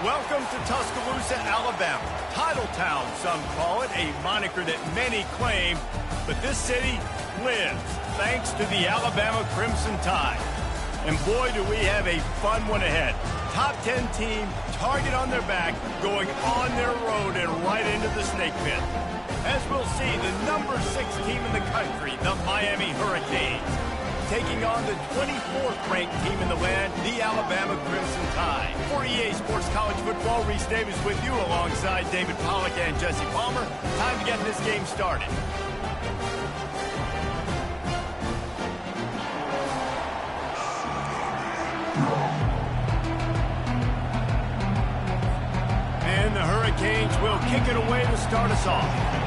Welcome to Tuscaloosa, Alabama. Title Town, some call it, a moniker that many claim, but this city lives thanks to the Alabama Crimson Tide. And boy, do we have a fun one ahead. Top 10 team, target on their back, going on their road and right into the snake pit. As we'll see, the number 6 team in the country, the Miami Hurricanes, taking on the 24th ranked team in the land, the Alabama Crimson Tide. For EA Sports College Football, Reese Davis with you alongside David Pollack and Jesse Palmer. Time to get this game started. And the Hurricanes will kick it away to start us off.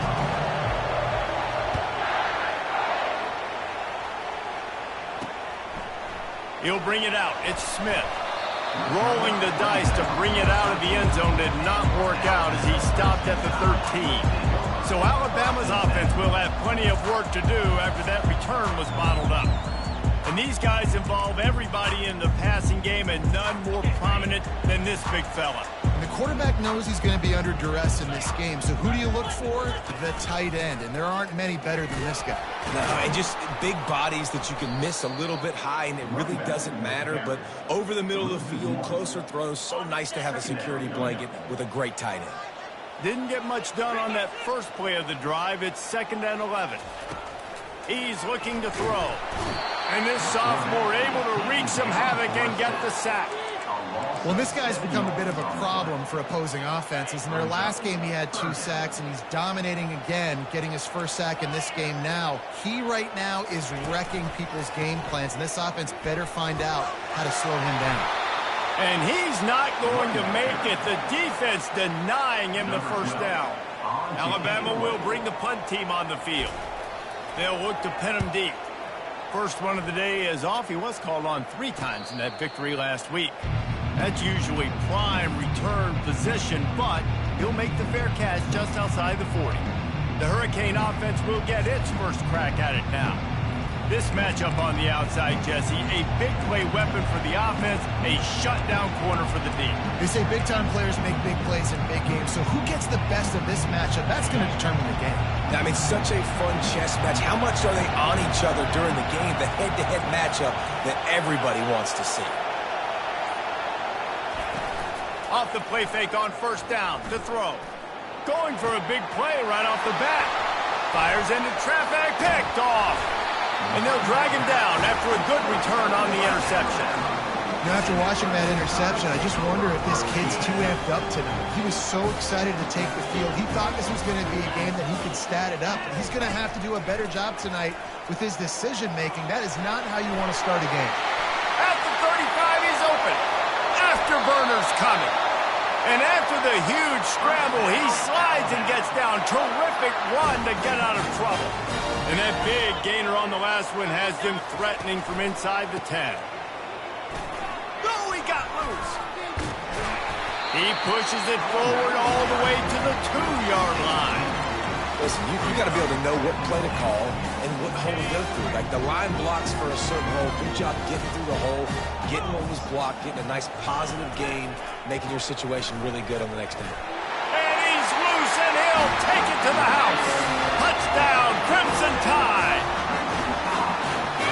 He'll bring it out. It's Smith. Rolling the dice to bring it out of the end zone did not work out as he stopped at the 13. So Alabama's offense will have plenty of work to do after that return was bottled up. And these guys involve everybody in the passing game, and none more prominent than this big fella. And the quarterback knows he's going to be under duress in this game. So who do you look for? The tight end. And there aren't many better than this guy. No, and just big bodies that you can miss a little bit high, and it really doesn't matter. But over the middle of the field, closer throws, so nice to have a security blanket with a great tight end. Didn't get much done on that first play of the drive. It's 2nd and 11. He's looking to throw. And this sophomore able to wreak some havoc and get the sack. Well, this guy's become a bit of a problem for opposing offenses. In their last game, he had 2 sacks, and he's dominating again, getting his first sack in this game now. He right now is wrecking people's game plans, and this offense better find out how to slow him down. And he's not going to make it. The defense denying him the first down. Alabama will bring the punt team on the field. They'll look to pin him deep. First one of the day is off. He was called on 3 times in that victory last week. That's usually prime return position, but he'll make the fair catch just outside the 40. The Hurricane offense will get its first crack at it now. This matchup on the outside, Jesse, a big play weapon for the offense, a shutdown corner for the D. They say big-time players make big plays in big games, so who gets the best of this matchup? That's going to determine the game. I mean, such a fun chess match. How much are they on each other during the game? The head-to-head matchup that everybody wants to see. Off the play fake on first down to throw. Going for a big play right off the bat. Fires into traffic, picked off. And they'll drag him down after a good return on the interception. Now, after watching that interception, I just wonder if this kid's too amped up tonight. He was so excited to take the field. He thought this was going to be a game that he could stat it up. He's going to have to do a better job tonight with his decision-making. That is not how you want to start a game. At the 35, he's open. Afterburner's coming. And after the huge scramble, he slides and gets down. Terrific run to get out of trouble. And that big gainer on the last one has them threatening from inside the 10. Oh, he got loose. He pushes it forward all the way to the 2-yard line. Listen, you got to be able to know what play to call and what hole to go through. Like the line blocks for a certain hole. Good job getting through the hole, getting what was blocked, getting a nice positive gain, making your situation really good on the next day. And he's loose, and he'll take it to the house. Touchdown, Crimson Tide.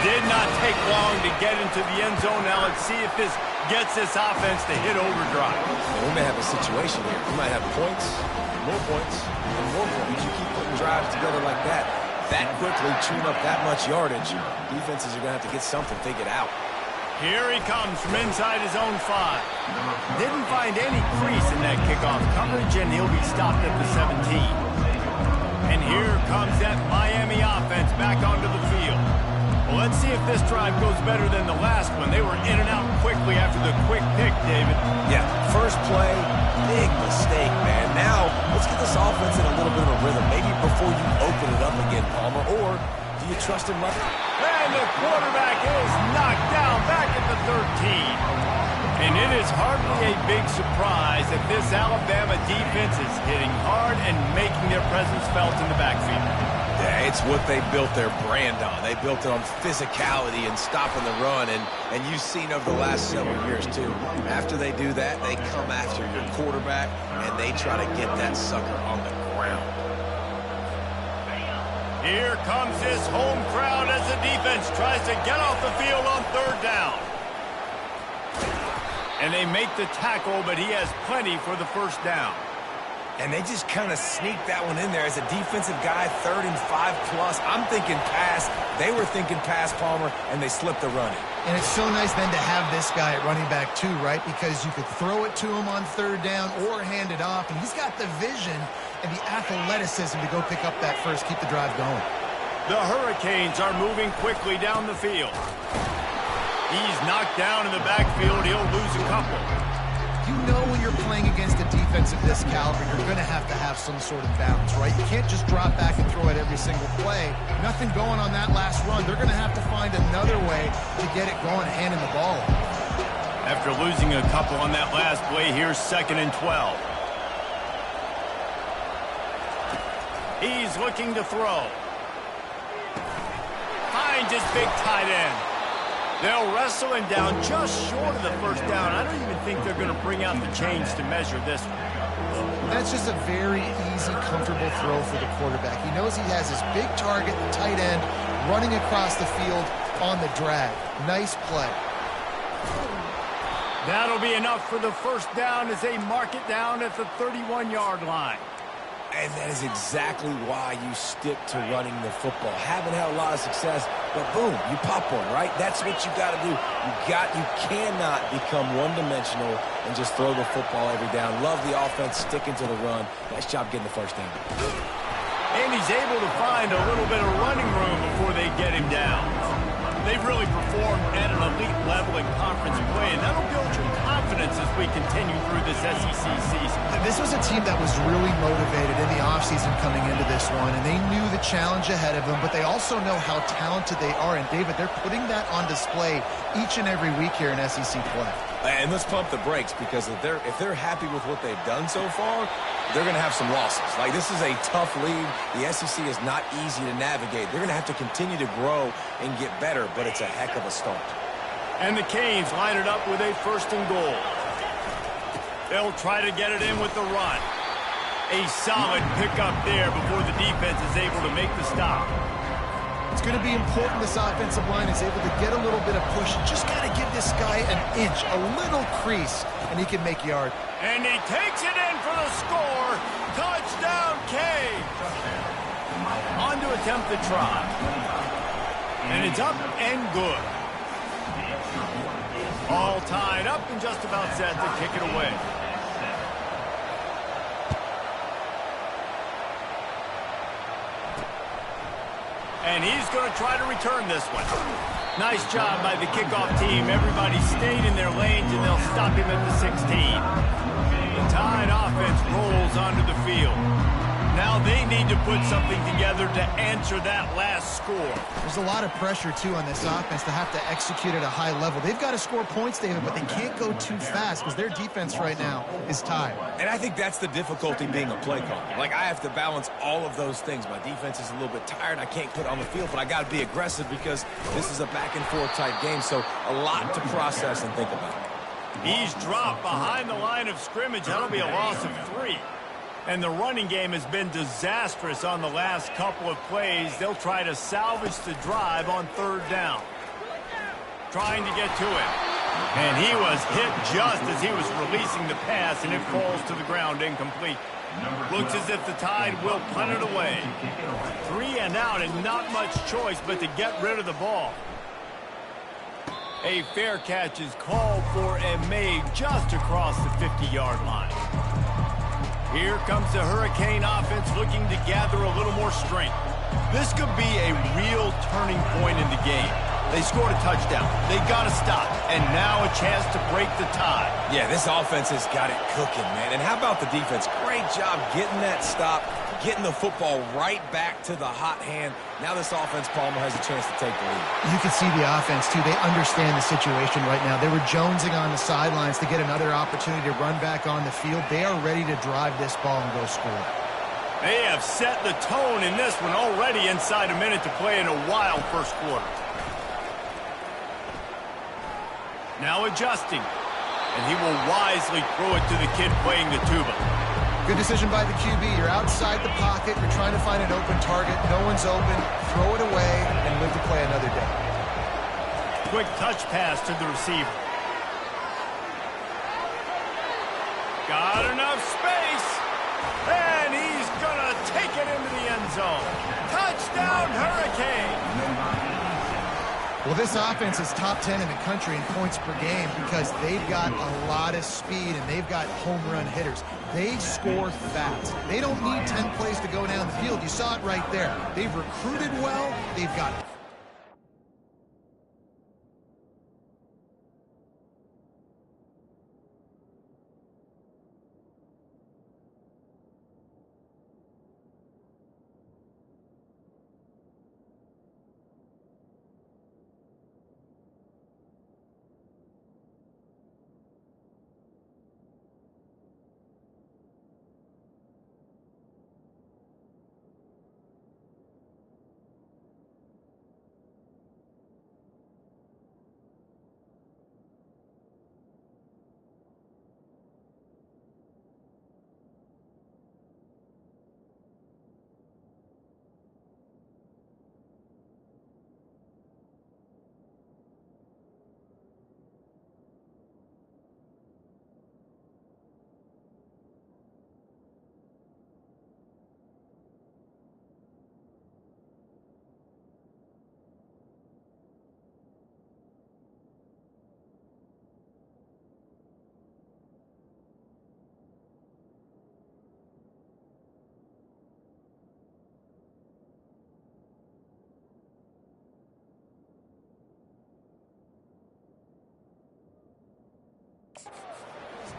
Did not take long to get into the end zone. Now let's see if this gets this offense to hit overdrive. And we may have a situation here. We might have points, and more points. You keep putting drives together like that quickly, chewing up that much yardage, defenses are going to have to get something figured out. Here he comes from inside his own 5. Didn't find any crease in that kickoff coverage, and he'll be stopped at the 17. And here comes that Miami offense back onto the field. Well, let's see if this drive goes better than the last one. They were in and out quickly after the quick pick, David. Yeah, first play, big mistake, man. Now, let's get this offense in a little bit of a rhythm. Maybe before you open it up again, Palmer, or do you trust him? And the quarterback is knocked down back at the 13. And it is hardly a big surprise that this Alabama defense is hitting hard and making their presence felt in the backfield. Yeah, it's what they built their brand on. They built it on physicality and stopping the run, and you've seen over the last several years, too. After they do that, they come after your quarterback, and they try to get that sucker on the ground. Here comes this home crowd as the defense tries to get off the field on third down. And they make the tackle, but he has plenty for the first down. And they just kind of sneaked that one in there as a defensive guy, 3rd and 5+. I'm thinking pass. They were thinking pass, Palmer, and they slipped the running. And it's so nice then to have this guy at running back too, right? Because you could throw it to him on third down or hand it off. And he's got the vision and the athleticism to go pick up that first, keep the drive going. The Hurricanes are moving quickly down the field. He's knocked down in the backfield. He'll lose a couple. You know when you're playing against a defense of this caliber, you're going to have some sort of balance, right? You can't just drop back and throw it every single play. Nothing going on that last run. They're going to have to find another way to get it going, handing the ball. After losing a couple on that last play, here's 2nd and 12. He's looking to throw. Finds his big tight end. They'll wrestle him down just short of the first down. I don't even think they're going to bring out the chains to measure this one. That's just a very easy, comfortable throw for the quarterback. He knows he has his big target, the tight end, running across the field on the drag. Nice play. That'll be enough for the first down as they mark it down at the 31-yard line. And that is exactly why you stick to running the football. Haven't had a lot of success, but boom, you pop one, right? That's what you got to do. You cannot become one-dimensional and just throw the football every down. Love the offense sticking to the run. Nice job getting the first down. And he's able to find a little bit of running room before they get him down. They've really performed at an elite level in conference play, and that'll build your confidence as we continue through this SEC season. This was a team that was really motivated in the offseason coming into this one, and they knew the challenge ahead of them, but they also know how talented they are. And, David, they're putting that on display each and every week here in SEC play. And let's pump the brakes, because if they're happy with what they've done so far, they're going to have some losses. Like, this is a tough league. The SEC is not easy to navigate. They're going to have to continue to grow and get better, but it's a heck of a start. And the Canes line it up with a 1st and goal. They'll try to get it in with the run. A solid pickup there before the defense is able to make the stop. It's going to be important this offensive line is able to get a little bit of push. Just got to give this guy an inch, a little crease, and he can make yard. And he takes it in for the score. Touchdown, Canes. On to attempt the try. And it's up and good. All tied up and just about set to kick it away. And he's going to try to return this one. Nice job by the kickoff team. Everybody stayed in their lanes, and they'll stop him at the 16. The Tide offense rolls onto the field. Now they need to put something together to answer that last score. There's a lot of pressure, too, on this offense to have to execute at a high level. They've got to score points, David, but they can't go too fast because their defense right now is tired. And I think that's the difficulty being a play caller. Like, I have to balance all of those things. My defense is a little bit tired. I can't put on the field, but I got to be aggressive because this is a back-and-forth type game, so a lot to process and think about. He's dropped behind the line of scrimmage. That'll be a loss of 3. And the running game has been disastrous on the last couple of plays. They'll try to salvage the drive on 3rd down. Trying to get to him. And he was hit just as he was releasing the pass, and it falls to the ground incomplete. Looks as if the Tide will punt it away. 3 and out, and not much choice but to get rid of the ball. A fair catch is called for and made just across the 50-yard line. Here comes the Hurricane offense looking to gather a little more strength. This could be a real turning point in the game. They scored a touchdown. They got to stop. And now a chance to break the tie. Yeah, this offense has got it cooking, man. And how about the defense? Great job getting that stop, getting the football right back to the hot hand. Now this offense, Palmer, has a chance to take the lead. You can see the offense, too. They understand the situation right now. They were jonesing on the sidelines to get another opportunity to run back on the field. They are ready to drive this ball and go score. They have set the tone in this one already inside a minute to play in a wild first quarter. Now adjusting. And he will wisely throw it to the kid playing the tuba. Good decision by the QB. You're outside the pocket. You're trying to find an open target. No one's open. Throw it away and live to play another day. Quick touch pass to the receiver. Got enough space. And he's going to take it into the end zone. Touchdown, Hurricane. Well, this offense is top 10 in the country in points per game because they've got a lot of speed and they've got home run hitters. They score fast. They don't need 10 plays to go down the field. You saw it right there. They've recruited well. They've got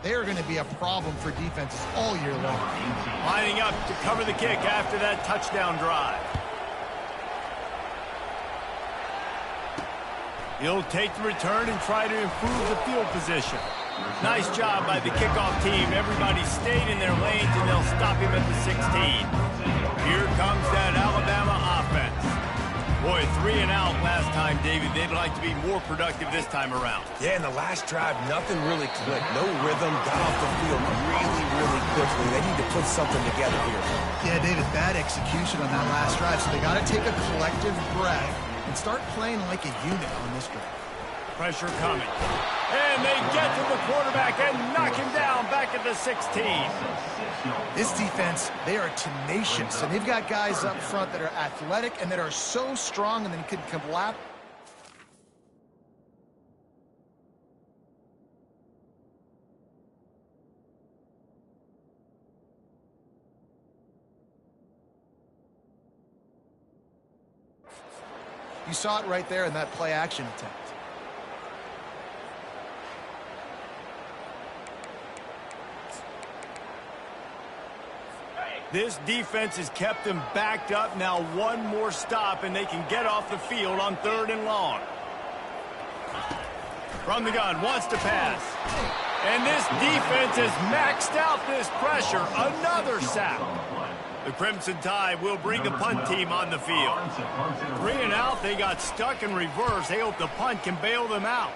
they are going to be a problem for defenses all year long. Lining up to cover the kick after that touchdown drive. He'll take the return and try to improve the field position. Nice job by the kickoff team. Everybody stayed in their lanes, and they'll stop him at the 16. Here comes that Alabama offense. Boy, 3 and out last time, David. They'd like to be more productive this time around. Yeah, in the last drive, nothing really clicked. No rhythm, got off the field really quickly. They need to put something together here. Yeah, David, bad execution on that last drive, so they got to take a collective breath and start playing like a unit on this drive. Pressure coming. And they get to the quarterback and knock him down back at the 16. This defense, they are tenacious, and they've got guys up front that are athletic and that are so strong and then can collapse. You saw it right there in that play action attempt. This defense has kept them backed up. Now one more stop, and they can get off the field on 3rd and long. From the gun, wants to pass. And this defense has maxed out this pressure. Another sack. The Crimson Tide will bring the punt team on the field. 3 and out, they got stuck in reverse. They hope the punt can bail them out.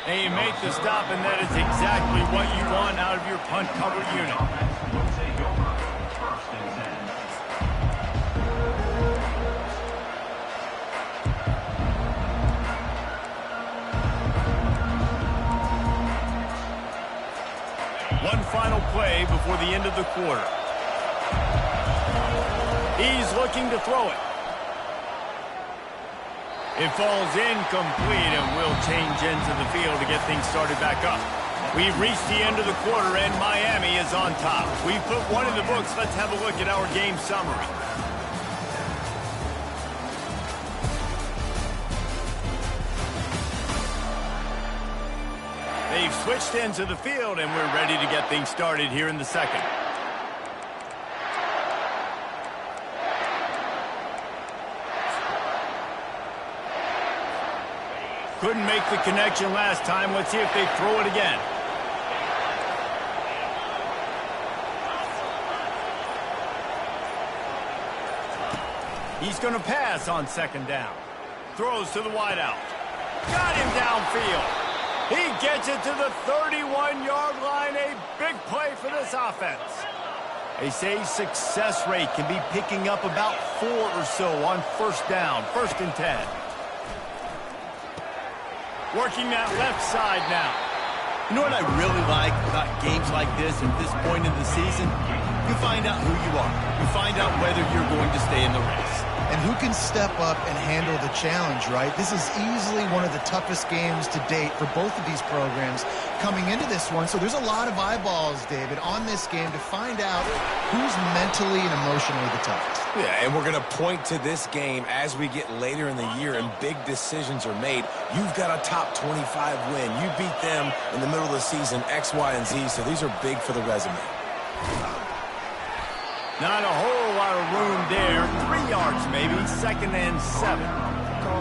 And you make the stop, and that is exactly what you want out of your punt cover unit. One final play before the end of the quarter. He's looking to throw it. It falls incomplete, and will change into the field to get things started back up. We've reached the end of the quarter, and Miami is on top. We've put one in the books. Let's have a look at our game summary. They've switched ends of the field, and we're ready to get things started here in the second. Couldn't make the connection last time. Let's see if they throw it again. He's going to pass on second down. Throws to the wideout. Got him downfield. He gets it to the 31-yard line. A big play for this offense. They say success rate can be picking up about 4 or so on first down, 1st and 10. Working that left side now. You know what I really like about games like this at this point in the season? You find out who you are. You find out whether you're going to stay in the race. And who can step up and handle the challenge, right? This is easily one of the toughest games to date for both of these programs coming into this one. So there's a lot of eyeballs, David, on this game to find out who's mentally and emotionally the toughest. Yeah, and we're going to point to this game as we get later in the year and big decisions are made. You've got a top 25 win. You beat them in the middle of the season, X, Y, and Z, so these are big for the resume. Not a whole lot of room there. 3 yards maybe, 2nd and 7.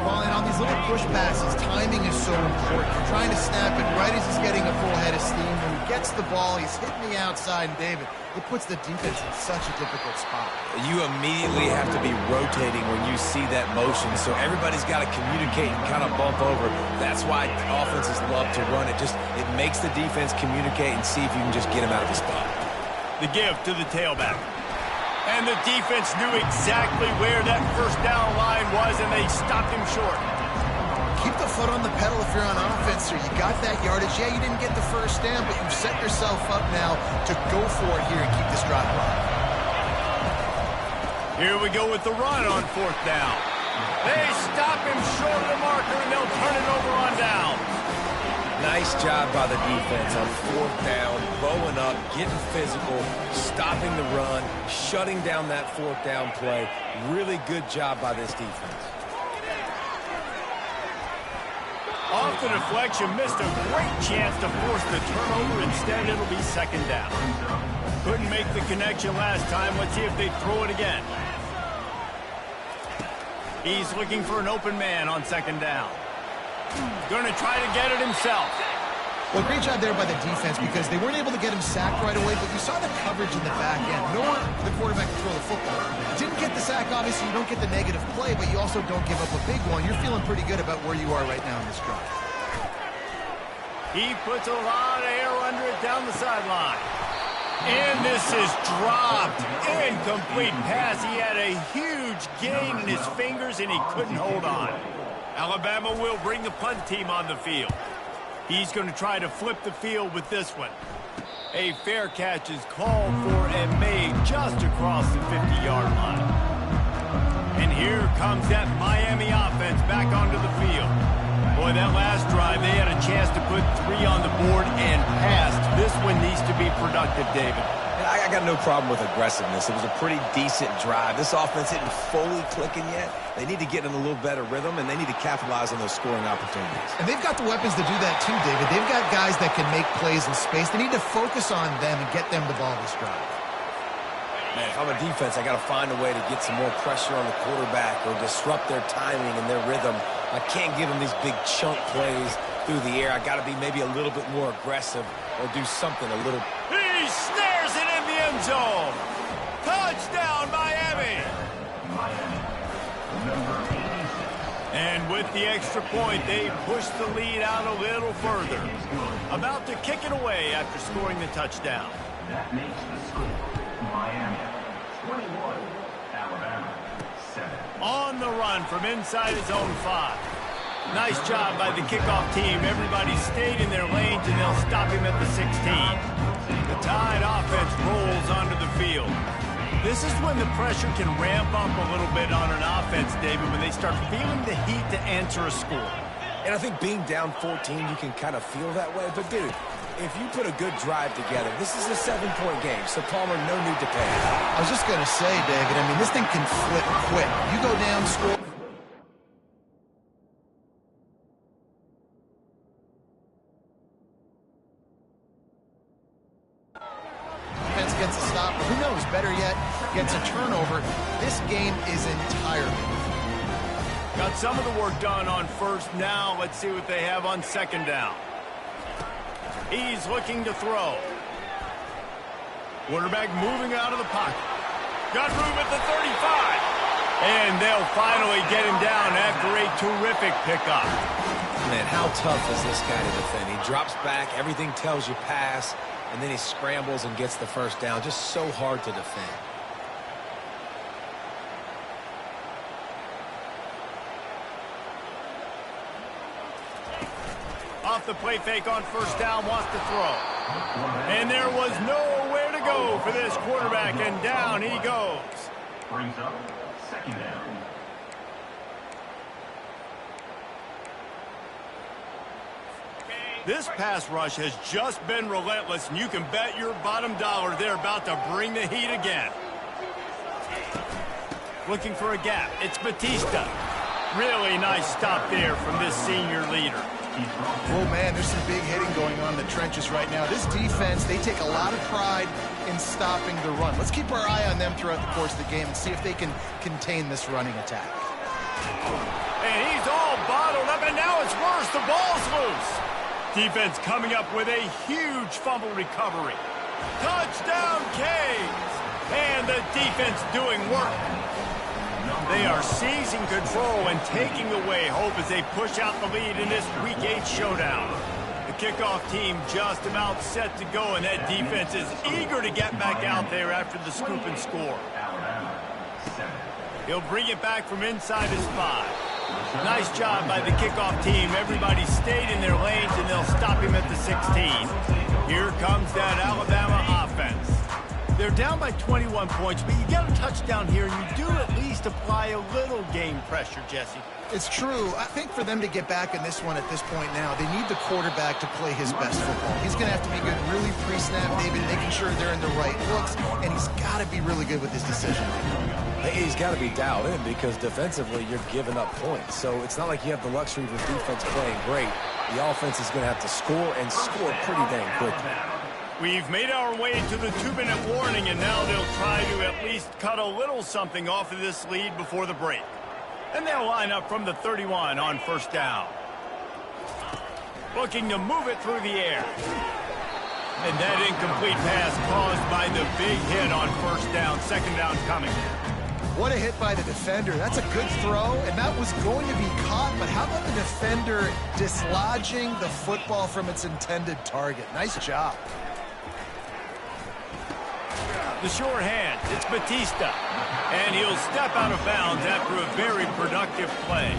Well, and on these little push passes, timing is so important. You're trying to snap it right as he's getting a full head of steam. When he gets the ball, he's hitting the outside, and David, it puts the defense in such a difficult spot. You immediately have to be rotating when you see that motion, so everybody's got to communicate and kind of bump over. That's why offenses love to run it. It makes the defense communicate and see if you can just get him out of the spot. The give to the tailback. And the defense knew exactly where that first down line was, and they stopped him short. Keep the foot on the pedal if you're on offense, sir. You got that yardage. Yeah, you didn't get the first down, but you've set yourself up now to go for it here and keep this drive alive. Here we go with the run on 4th down. They stop him short of the marker, and they'll turn it over on down. Nice job by the defense on 4th down, bowing up, getting physical, stopping the run, shutting down that 4th down play. Really good job by this defense. Off the deflection, missed a great chance to force the turnover. Instead, it'll be 2nd down. Couldn't make the connection last time. Let's see if they throw it again. He's looking for an open man on 2nd down. Going to try to get it himself. Well, great job there by the defense because they weren't able to get him sacked right away, but you saw the coverage in the back end. Nowhere the quarterback could throw the football. Didn't get the sack, obviously. You don't get the negative play, but you also don't give up a big one. You're feeling pretty good about where you are right now in this drive. He puts a lot of air under it down the sideline. And this is dropped. Incomplete pass. He had a huge gain in his fingers, and he couldn't hold on. Alabama will bring the punt team on the field. He's going to try to flip the field with this one. A fair catch is called for and made just across the 50-yard line. And here comes that Miami offense back onto the field. Boy, that last drive, they had a chance to put 3 on the board and passed. This one needs to be productive, David. I got no problem with aggressiveness. It was a pretty decent drive. This offense isn't fully clicking yet. They need to get in a little better rhythm, and they need to capitalize on those scoring opportunities. And they've got the weapons to do that too, David. They've got guys that can make plays in space. They need to focus on them and get them the ball this drive. Man, if I'm a defense, I got to find a way to get some more pressure on the quarterback or disrupt their timing and their rhythm. I can't give them these big chunk plays through the air. I got to be maybe a little bit more aggressive or do something a little. He snares it in the end zone. Touchdown, Miami. And with the extra point, they push the lead out a little further. About to kick it away after scoring the touchdown. That makes the score Miami 21, Alabama 7. On the run from inside his own 5. Nice job by the kickoff team. Everybody stayed in their lanes, and they'll stop him at the 16. The Tide offense rolls onto the field. This is when the pressure can ramp up a little bit on an offense, David, when they start feeling the heat to answer a score. And I think being down 14, you can kind of feel that way. But, dude, if you put a good drive together, this is a 7-point game. So, Palmer, no need to panic. I was just going to say, David, I mean, this thing can flip quick. You go down, score. Defense gets a stop. Who knows? Better yet, gets a turnover. This game is entirely. Got some of the work done on first. Now let's see what they have on 2nd down. He's looking to throw. Quarterback moving out of the pocket. Got room at the 35. And they'll finally get him down after a terrific pickup. Man, how tough is this guy to defend? He drops back, everything tells you pass, and then he scrambles and gets the first down. Just so hard to defend. Off the play fake on first down, wants to throw. And there was nowhere to go for this quarterback, and down he goes. Brings up second down. This pass rush has just been relentless, and you can bet your bottom dollar they're about to bring the heat again. Looking for a gap. It's Batista. Really nice stop there from this senior leader. Oh, man, there's some big hitting going on in the trenches right now. This defense, they take a lot of pride in stopping the run. Let's keep our eye on them throughout the course of the game and see if they can contain this running attack. And he's all bottled up, and now it's worse. The ball's loose. Defense coming up with a huge fumble recovery. Touchdown, Canes! And the defense doing work. They are seizing control and taking away hope as they push out the lead in this Week 8 showdown. The kickoff team just about set to go, and that defense is eager to get back out there after the scoop and score. He'll bring it back from inside his 5. Nice job by the kickoff team. Everybody stayed in their lanes, and they'll stop him at the 16. Here comes that Alabama offense. They're down by 21 points, but you get a touchdown here, and you do at least apply a little game pressure, Jesse. It's true. I think for them to get back in this one at this point now, they need the quarterback to play his best football. He's going to have to be good really pre-snap, David, making sure they're in the right looks, and he's got to be really good with his decision. He's got to be dialed in because defensively you're giving up points. So it's not like you have the luxury of the defense playing great. The offense is going to have to score and score pretty dang quickly. We've made our way to the 2-minute warning, and now they'll try to at least cut a little something off of this lead before the break. And they'll line up from the 31 on first down. Looking to move it through the air. And that incomplete pass caused by the big hit on first down. Second down coming. What a hit by the defender. That's a good throw, and that was going to be caught, but how about the defender dislodging the football from its intended target? Nice job. The short hand, it's Batista. And he'll step out of bounds after a very productive play.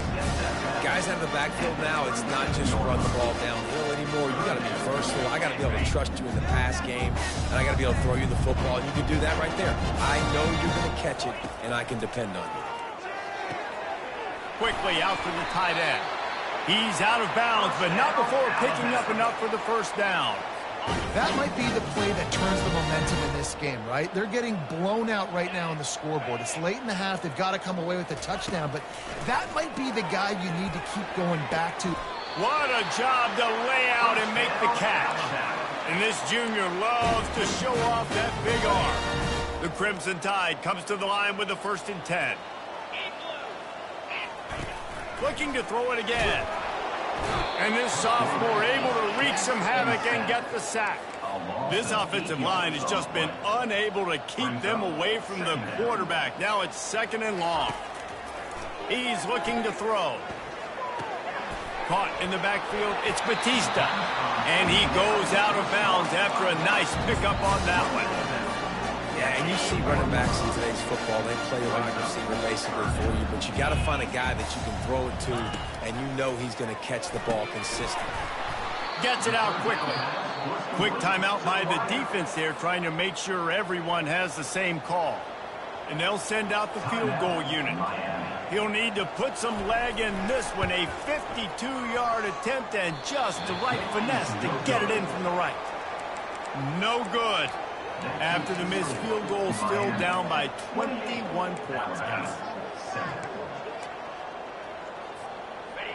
Guys out of the backfield now, it's not just run the ball downhill anymore. You got to be versatile. I got to be able to trust you in the pass game, and I got to be able to throw you the football, and you can do that right there. I know you're going to catch it, and I can depend on you. Quickly out to the tight end. He's out of bounds, but not before picking up enough for the first down. That might be the play that turns the momentum in this game, right? They're getting blown out right now on the scoreboard. It's late in the half. They've got to come away with a touchdown, but that might be the guy you need to keep going back to. What a job to lay out and make the catch. And this junior loves to show off that big arm. The Crimson Tide comes to the line with the 1st and 10. Looking to throw it again. And this sophomore able to wreak some havoc and get the sack. This offensive line has just been unable to keep them away from the quarterback. Now it's 2nd and long. He's looking to throw. Caught in the backfield, it's Batista. And he goes out of bounds after a nice pickup on that one. Yeah, and you see running backs in today's football, they play wide receiver basically for you, but you got to find a guy that you can throw it to, and you know he's going to catch the ball consistently. Gets it out quickly. Quick timeout by the defense there, trying to make sure everyone has the same call. And they'll send out the field goal unit. He'll need to put some leg in this one, a 52-yard attempt, and just the right finesse to get it in from the right. No good. After the missed field goal, still down by 21 points, guys.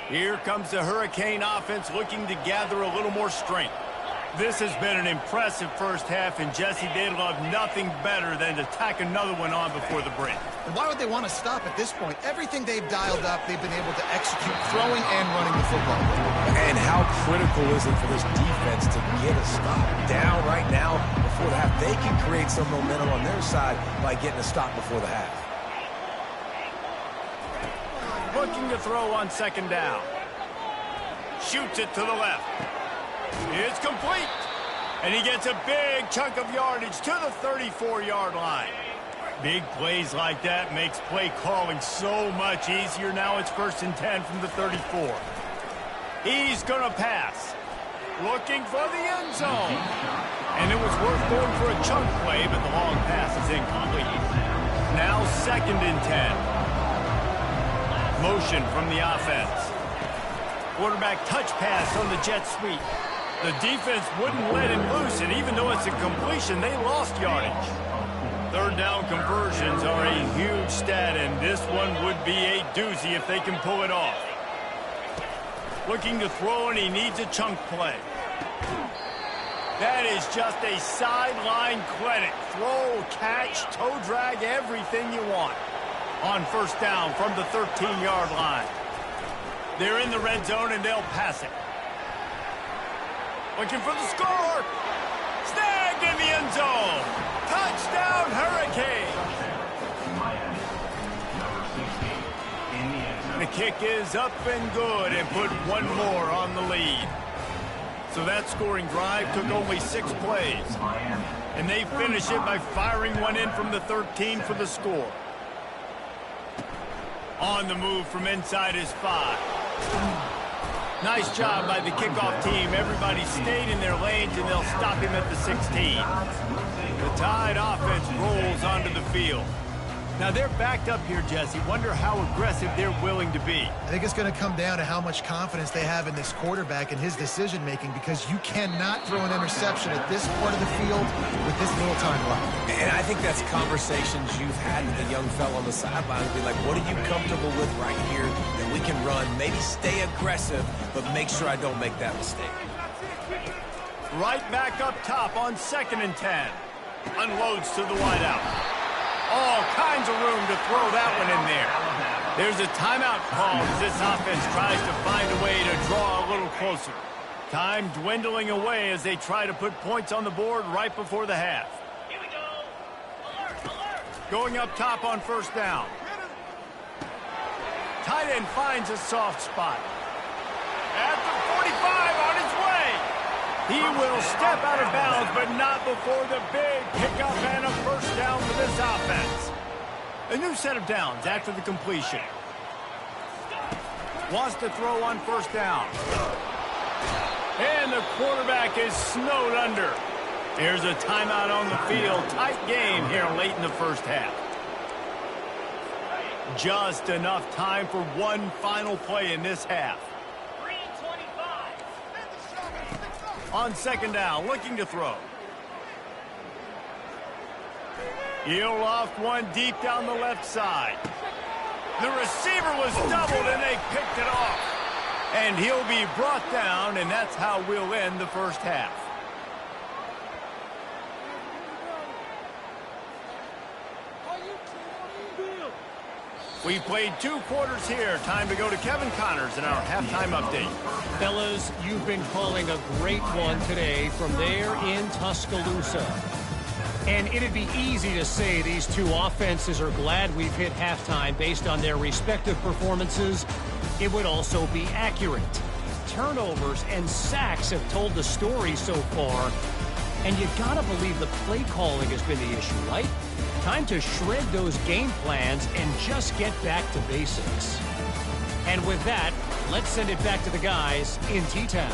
Here comes the Hurricane offense looking to gather a little more strength. This has been an impressive first half, and Jesse, they'd love nothing better than to tack another one on before the break. And why would they want to stop at this point? Everything they've dialed up, they've been able to execute throwing and running the football. And how critical is it for this defense to get a stop down right now before the half? They can create some momentum on their side by getting a stop before the half. looking to throw on second down. Shoots it to the left. It's complete. And he gets a big chunk of yardage to the 34-yard line. Big plays like that makes play calling so much easier. Now it's 1st and 10 from the 34. He's going to pass. Looking for the end zone. And it was worth going for a chunk play, but the long pass is incomplete. Now 2nd and 10. Motion from the offense. Quarterback touch pass on the jet sweep. The defense wouldn't let him loose, and even though it's a completion, they lost yardage. 3rd down conversions are a huge stat, and this one would be a doozy if they can pull it off. Looking to throw, and he needs a chunk play. That is just a sideline clinic. Throw, catch, toe drag, everything you want. On 1st down from the 13-yard line. They're in the red zone, and they'll pass it. Looking for the score. Snagged in the end zone. Touchdown, Hurricane. The kick is up and good and put one more on the lead. So that scoring drive took only 6 plays. And they finish it by firing one in from the 13 for the score. On the move from inside his 5. Nice job by the kickoff team. Everybody stayed in their lanes, and they'll stop him at the 16. The Tide offense rolls onto the field. Now they're backed up here, Jesse. Wonder how aggressive they're willing to be. I think it's going to come down to how much confidence they have in this quarterback and his decision-making, because you cannot throw an interception at this part of the field with this little time left. And I think that's conversations you've had with the young fella on the sideline. Be like, what are you comfortable with right here that we can run? Maybe stay aggressive, but make sure I don't make that mistake. Right back up top on 2nd and 10. Unloads to the wideout. All kinds of room to throw that one in there. There's a timeout call as this offense tries to find a way to draw a little closer. Time dwindling away as they try to put points on the board right before the half. Here we go. Alert, alert. Going up top on 1st down. Tight end finds a soft spot. At the 45 on his way. He will step out of bounds, but not before the big pickup and a 1st down for this offense. A new set of downs after the completion. Wants to throw on 1st down. And the quarterback is snowed under. Here's a timeout on the field. Tight game here late in the 1st half. Just enough time for one final play in this half. On 2nd down, looking to throw. He'll loft one deep down the left side. The receiver was doubled, and they picked it off. And he'll be brought down, and that's how we'll end the 1st half. We played 2 quarters here. Time to go to Kevin Connors in our halftime update. Fellas, you've been calling a great one today from there in Tuscaloosa. And it'd be easy to say these 2 offenses are glad we've hit halftime based on their respective performances. It would also be accurate. Turnovers and sacks have told the story so far. And you gotta believe the play calling has been the issue, right? Time to shred those game plans and just get back to basics. And with that, let's send it back to the guys in T-Town.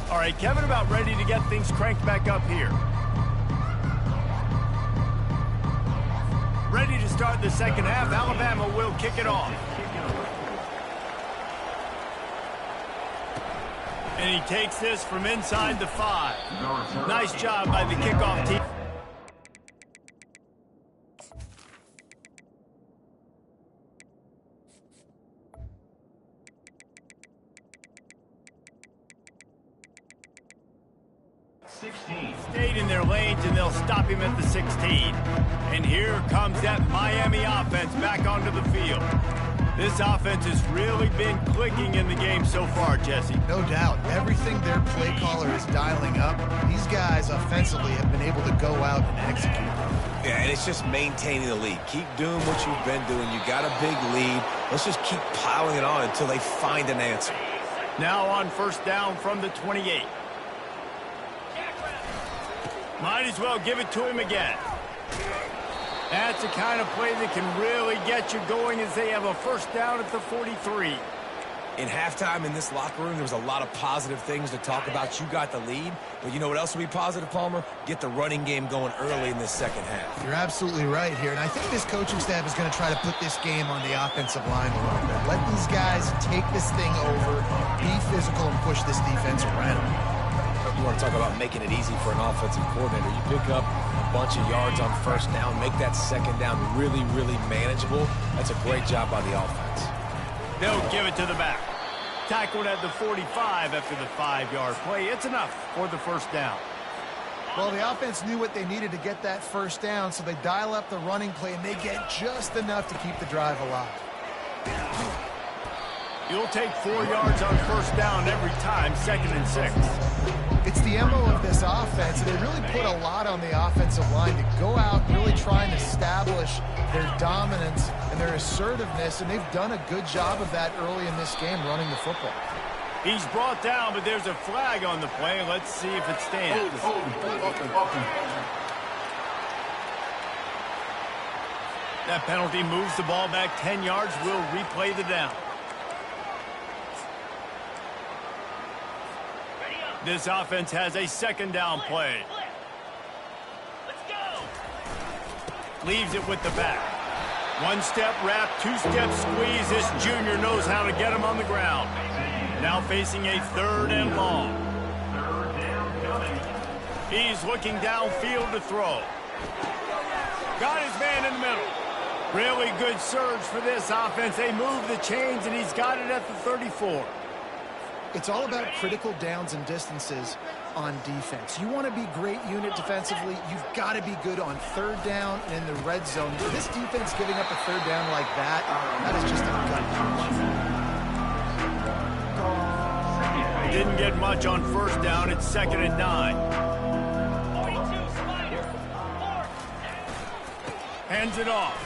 All right, Kevin, about ready to get things cranked back up here. Ready to start the 2nd half. Alabama will kick it off. And he takes this from inside the 5. Nice job by the kickoff team. Stayed in their lanes, and they'll stop him at the 16. And here comes that Miami offense back onto the field. This offense has really been clicking in the game so far, Jesse. No doubt. Everything their play caller is dialing up, these guys offensively have been able to go out and execute. Yeah, and it's just maintaining the lead. Keep doing what you've been doing. You got a big lead. Let's just keep piling it on until they find an answer. Now on first down from the 28. Might as well give it to him again. That's the kind of play that can really get you going as they have a first down at the 43. In halftime in this locker room, there was a lot of positive things to talk about. You got the lead, but you know what else will be positive, Palmer? Get the running game going early in this second half. You're absolutely right here, and I think this coaching staff is going to try to put this game on the offensive line a little bit. Let these guys take this thing over, be physical, and push this defense around. You want to talk about making it easy for an offensive coordinator. You pick up a bunch of yards on first down, make that second down really, really manageable. That's a great job by the offense. They'll give it to the back. Tackled at the 45 after the 5-yard play. It's enough for the first down. Well, the offense knew what they needed to get that first down, so they dial up the running play, and they get just enough to keep the drive alive. You'll take 4 yards on first down every time, 2nd and 6. It's the MO of this offense, and they really put a lot on the offensive line to go out and really try and establish their dominance and their assertiveness, and they've done a good job of that early in this game running the football. He's brought down, but there's a flag on the play. Let's see if it stands. That penalty moves the ball back 10 yards. We'll replay the down. This offense has a second down play. Let's go. Leaves it with the back. 1-step wrap, 2-step squeeze. This junior knows how to get him on the ground. Now facing a 3rd and long. He's looking downfield to throw. Got his man in the middle. Really good surge for this offense. They move the chains, and he's got it at the 34. It's all about critical downs and distances on defense. You want to be great unit defensively, you've got to be good on 3rd down and in the red zone. For this defense giving up a 3rd down like that, that is just a gut punch. Didn't get much on first down. It's 2nd and 9. 42 Spider. 4. Hands it off.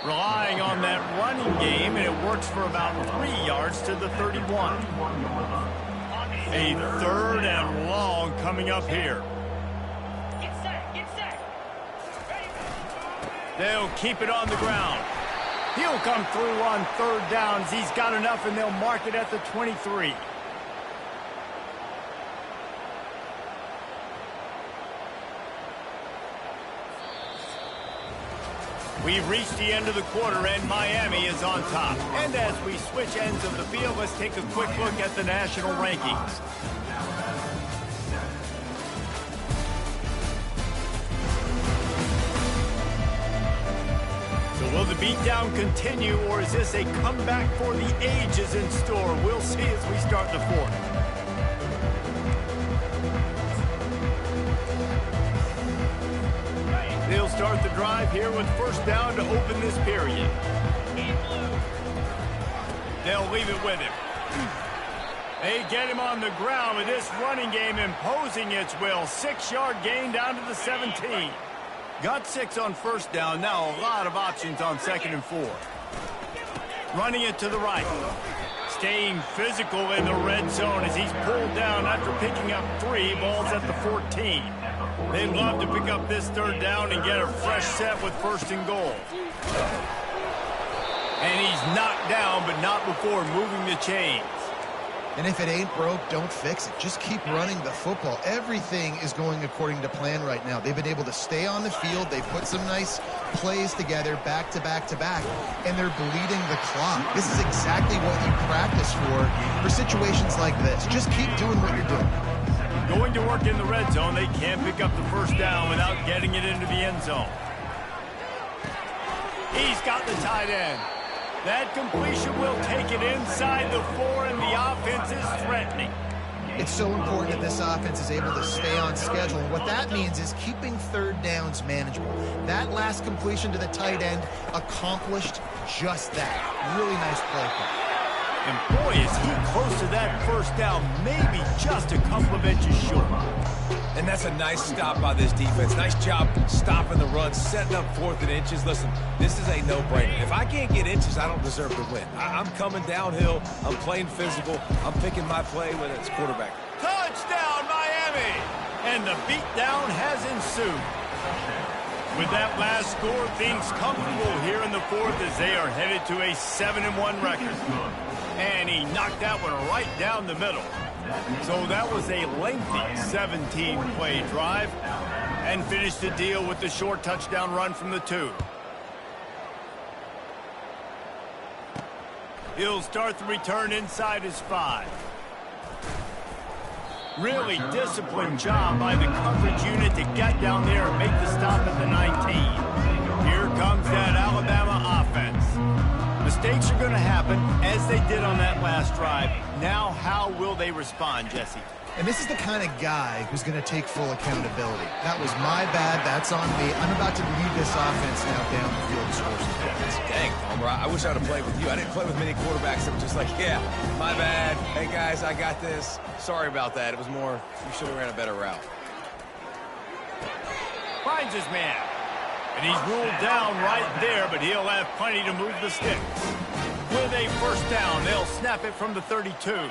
Relying on that running game, and it works for about 3 yards to the 31. A 3rd and long coming up here. Get set. Get set. Ready. They'll keep it on the ground. He'll come through on 3rd downs. He's got enough, and they'll mark it at the 23. We've reached the end of the quarter, and Miami is on top. And as we switch ends of the field, let's take a quick look at the national rankings. So will the beatdown continue, or is this a comeback for the ages in store? We'll see as we start the 4th. They'll start the drive here with first down to open this period. They'll leave it with him. They get him on the ground with this running game imposing its will. 6-yard gain down to the 17. Got 6 on first down. Now a lot of options on 2nd and 4. Running it to the right. Staying physical in the red zone as he's pulled down after picking up 3. Balls at the 14. They'd love to pick up this 3rd down and get a fresh set with 1st and goal. And he's knocked down, but not before moving the chains. And if it ain't broke, don't fix it. Just keep running the football. Everything is going according to plan right now. They've been able to stay on the field. They've put some nice plays together back to back to back, and they're bleeding the clock. This is exactly what you practice for situations like this. Just keep doing what you're doing. Going to work in the red zone, they can't pick up the first down without getting it into the end zone. He's got the tight end. That completion will take it inside the 4, and the offense is threatening. It's so important that this offense is able to stay on schedule. And what that means is keeping 3rd downs manageable. That last completion to the tight end accomplished just that. Really nice play. And boy, is he close to that first down, maybe just a couple of inches short. And that's a nice stop by this defense. Nice job stopping the run, setting up 4th and inches. Listen, this is a no-brainer. If I can't get inches, I don't deserve to win. I'm coming downhill. I'm playing physical. I'm picking my play, whether it's quarterback. Touchdown, Miami! And the beatdown has ensued. With that last score, things comfortable here in the 4th as they are headed to a 7-1 record. And he knocked that one right down the middle. So that was a lengthy 17-play drive and finished the deal with the short touchdown run from the 2. He'll start the return inside his 5. Really disciplined job by the coverage unit to get down there and make the stop at the 19. Here comes that Alabama offense. Mistakes are going to happen, as they did on that last drive. Now, how will they respond, Jesse? And this is the kind of guy who's going to take full accountability. That was my bad. That's on me. I'm about to lead this offense now down the field and score some points. Dang, Homer, I wish I would have played with you. I didn't play with many quarterbacks that were just like, yeah, my bad. Hey, guys, I got this. Sorry about that. It was more, you should have ran a better route. Finds his man. And he's ruled down right there, but he'll have plenty to move the stick. With a first down, they'll snap it from the 32.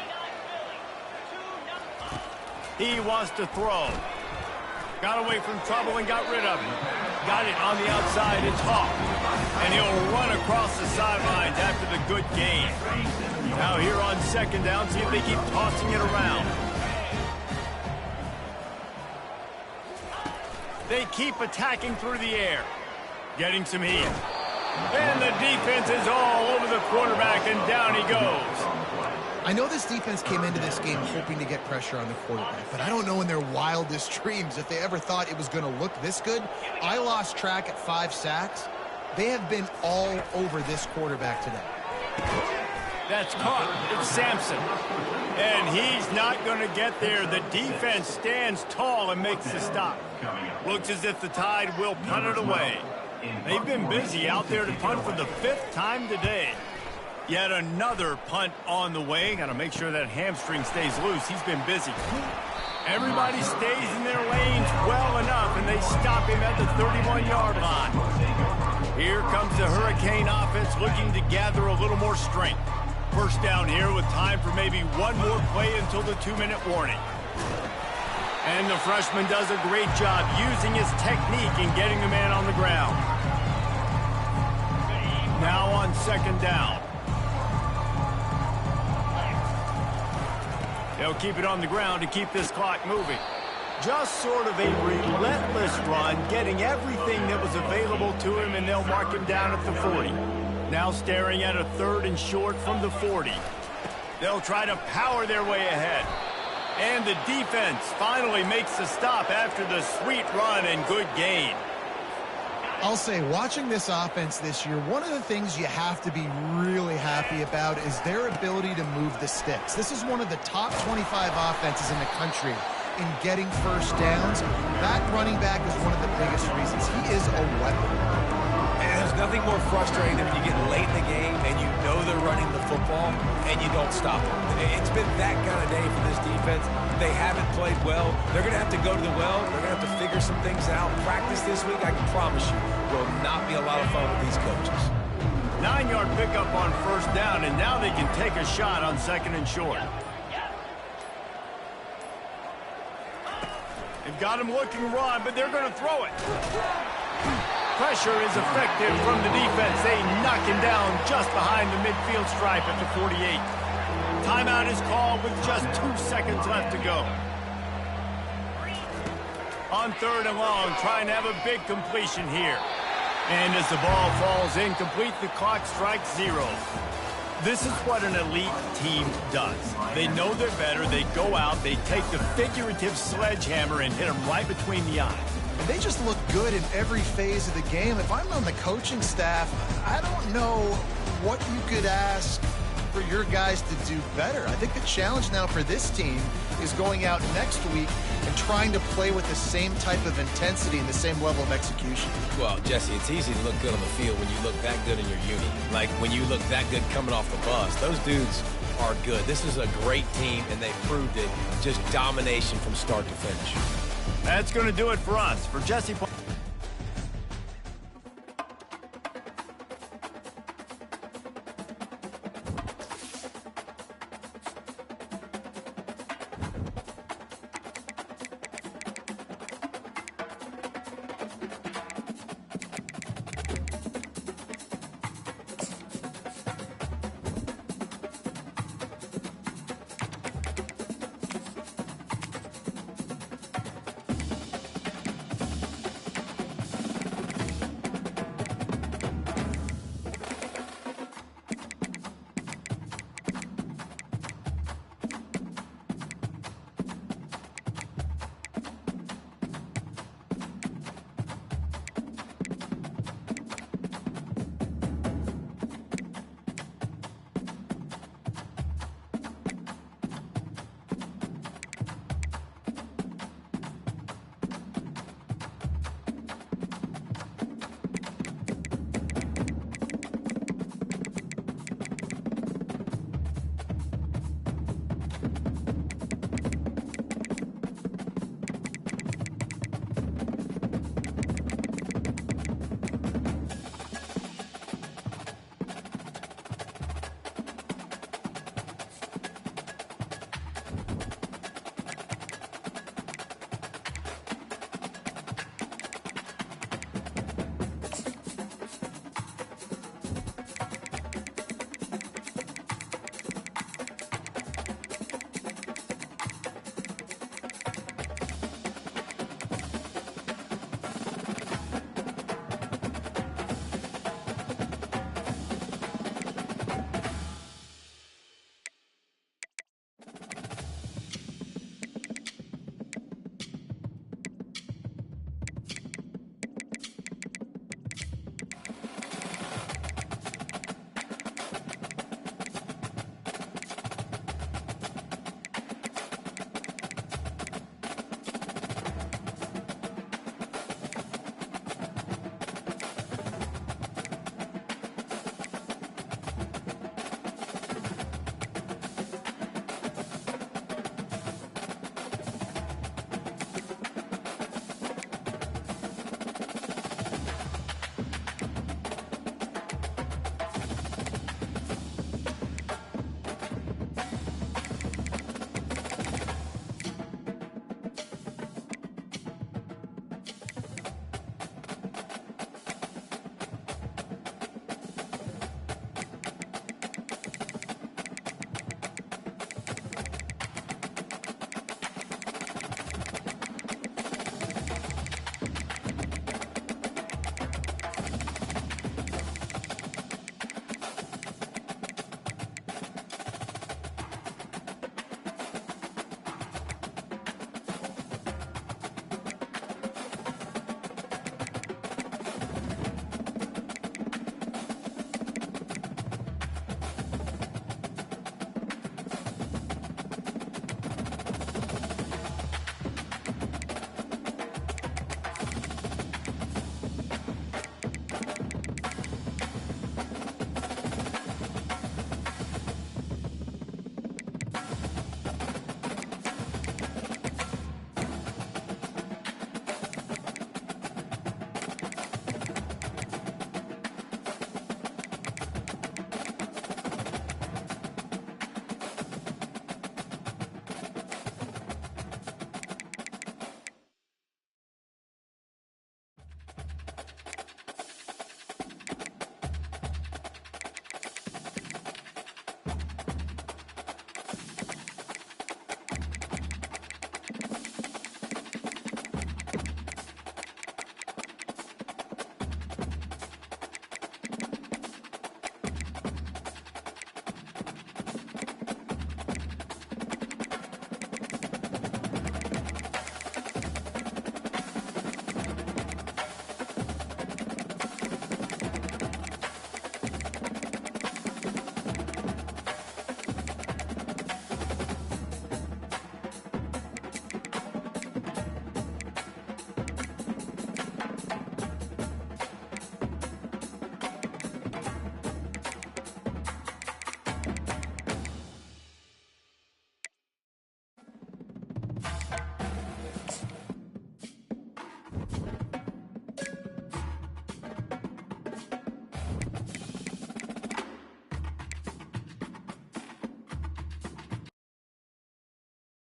He wants to throw. Got away from trouble and got rid of it. Got it on the outside. It's Hawk. And he'll run across the sidelines after the good gain. Now here on second down, see if they keep tossing it around. They keep attacking through the air. Getting some heat. And the defense is all over the quarterback, and down he goes. I know this defense came into this game hoping to get pressure on the quarterback, but I don't know in their wildest dreams if they ever thought it was going to look this good. I lost track at 5 sacks. They have been all over this quarterback today. That's caught. It's Sampson. And he's not going to get there. The defense stands tall and makes the stop. Looks as if the Tide will punt it away. They've been busy out there to punt for the 5th time today. Yet another punt on the way. Got to make sure that hamstring stays loose. He's been busy. Everybody stays in their lanes well enough, and they stop him at the 31-yard line. Here comes the Hurricane offense looking to gather a little more strength. First down here with time for maybe one more play until the 2-minute warning. And the freshman does a great job using his technique and getting the man on the ground. Now on second down. They'll keep it on the ground to keep this clock moving. Just sort of a relentless run, getting everything that was available to him, and they'll mark him down at the 40. Now staring at a 3rd and short from the 40. They'll try to power their way ahead. And the defense finally makes the stop after the sweet run and good gain. I'll say, watching this offense this year, one of the things you have to be really happy about is their ability to move the sticks. This is one of the top 25 offenses in the country in getting first downs. That running back is one of the biggest reasons. He is a weapon. And there's nothing more frustrating than when you get late in the game and you know they're running the football and you don't stop them. It's been that kind of day for this defense. They haven't played well. They're going to have to go to the well. They're going to have to figure some things out. Practice this week, I can promise you, will not be a lot of fun with these coaches. 9-yard pickup on first down, and now they can take a shot on 2nd and short. They've got him looking run, but they're going to throw it. Pressure is effective from the defense. They knock him down just behind the midfield stripe at the 48. Timeout is called with just 2 seconds left to go. On 3rd and long, trying to have a big completion here. And as the ball falls incomplete, the clock strikes 0. This is what an elite team does. They know they're better. They go out, they take the figurative sledgehammer and hit them right between the eyes. And they just look good in every phase of the game. If I'm on the coaching staff, I don't know what you could ask for your guys to do better. I think the challenge now for this team is going out next week and trying to play with the same type of intensity and the same level of execution. Well, Jesse, it's easy to look good on the field when you look that good in your uni. Like when you look that good coming off the bus. Those dudes, are good. This is a great team, and they proved it. Just domination from start to finish. That's going to do it for us. For Jesse Paul.